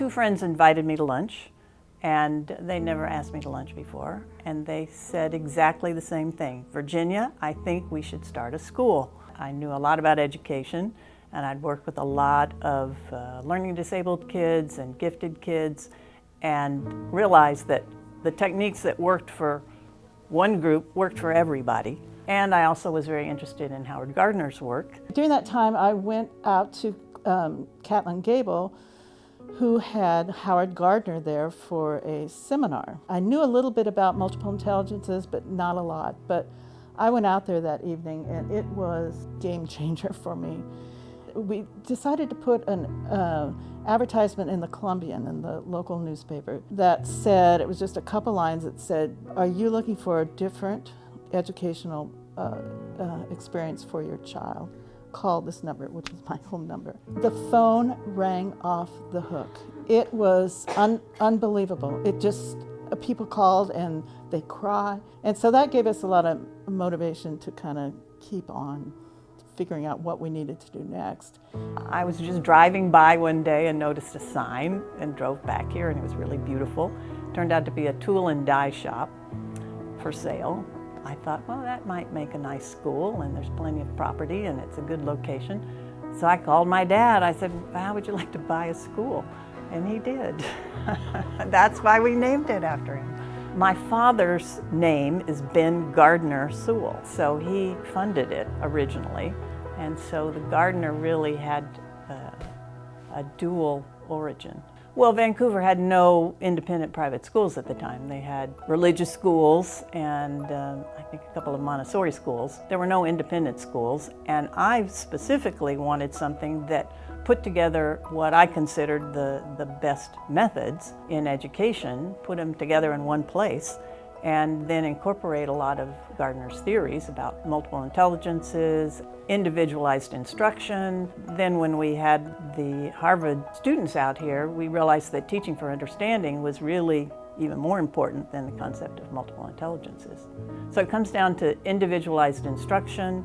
Two friends invited me to lunch, and they never asked me to lunch before, and they said exactly the same thing. Virginia, I think we should start a school. I knew a lot about education, and I'd worked with a lot of learning disabled kids and gifted kids, and realized that the techniques that worked for one group worked for everybody. And I also was very interested in Howard Gardner's work. During that time, I went out to Catlin Gable, who had Howard Gardner there for a seminar. I knew a little bit about multiple intelligences, but not a lot. But I went out there that evening, and it was a game changer for me. We decided to put an advertisement in the Columbian, in the local newspaper, that said, it was just a couple lines that said, "Are you looking for a different educational experience for your child? Call this number," which is my home number. The phone rang off the hook. It was unbelievable. It just, people called and they cried. And so that gave us a lot of motivation to kind of keep on figuring out what we needed to do next. I was just driving by one day and noticed a sign and drove back here, and it was really beautiful. Turned out to be a tool and die shop for sale. I thought, well, that might make a nice school, and there's plenty of property, and it's a good location. So I called my dad. I said, how would you like to buy a school? And he did. That's why we named it after him. My father's name is Ben Gardner Sewell, so he funded it originally. And so the Gardner really had a dual origin. Well, Vancouver had no independent private schools at the time. They had religious schools and I think a couple of Montessori schools. There were no independent schools, and I specifically wanted something that put together what I considered the best methods in education, put them together in one place, and then incorporate a lot of Gardner's theories about multiple intelligences, individualized instruction. Then when we had the Harvard students out here, we realized that teaching for understanding was really even more important than the concept of multiple intelligences. So it comes down to individualized instruction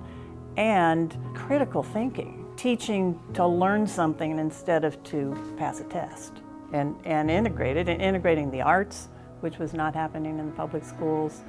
and critical thinking, teaching to learn something instead of to pass a test, and integrating the arts, which was not happening in the public schools.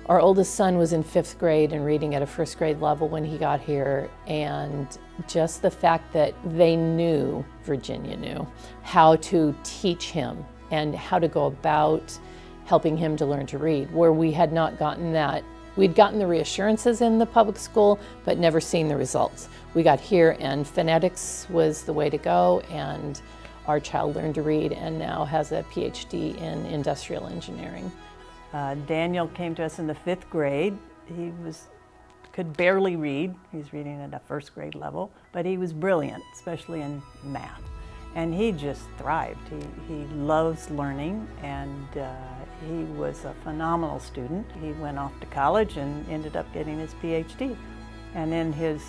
Our oldest son was in 5th grade and reading at a 1st grade level when he got here, and just the fact that Virginia knew how to teach him and how to go about helping him to learn to read, where we had not gotten that. We'd gotten the reassurances in the public school, but never seen the results. We got here and phonetics was the way to go, and our child learned to read and now has a PhD in industrial engineering. Daniel came to us in the 5th grade. He could barely read. He's reading at a 1st grade level, but he was brilliant, especially in math. And he just thrived. He loves learning, and he was a phenomenal student. He went off to college and ended up getting his PhD. And in his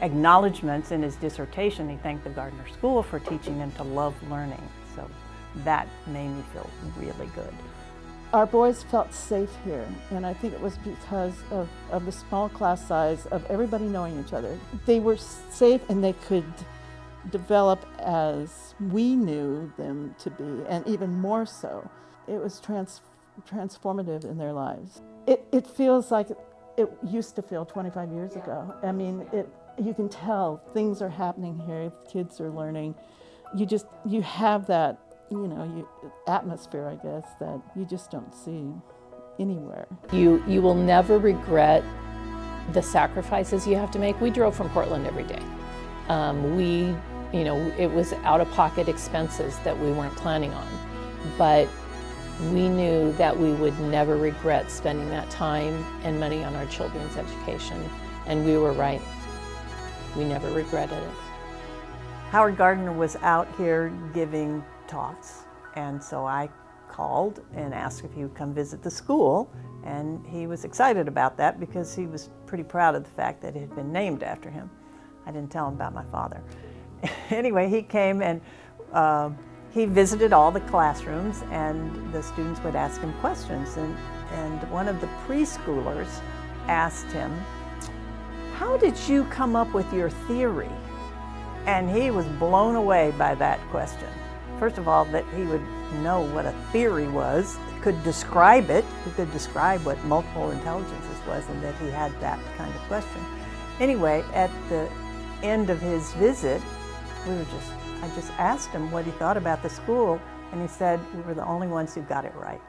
acknowledgments in his dissertation, he thanked the Gardner School for teaching him to love learning. So that made me feel really good. Our boys felt safe here, and I think it was because of the small class size, of everybody knowing each other. They were safe and they could develop as we knew them to be, and even more so. It was transformative in their lives. It feels like it used to feel 25 years ago. I mean, you can tell things are happening here, kids are learning. You have that, atmosphere, I guess, that you just don't see anywhere. You will never regret the sacrifices you have to make. We drove from Portland every day. It was out-of-pocket expenses that we weren't planning on, but we knew that we would never regret spending that time and money on our children's education, and we were right. We never regretted it. Howard Gardner was out here giving talks, and so I called and asked if he would come visit the school, and he was excited about that because he was pretty proud of the fact that it had been named after him. I didn't tell him about my father. Anyway, he came and he visited all the classrooms, and the students would ask him questions, and one of the preschoolers asked him, "How did you come up with your theory?" And he was blown away by that question. first of all, that he would know what a theory was, could describe it, he could describe what multiple intelligences was, and that he had that kind of question. Anyway, at the end of his visit, I just asked him what he thought about the school, and he said, we were the only ones who got it right.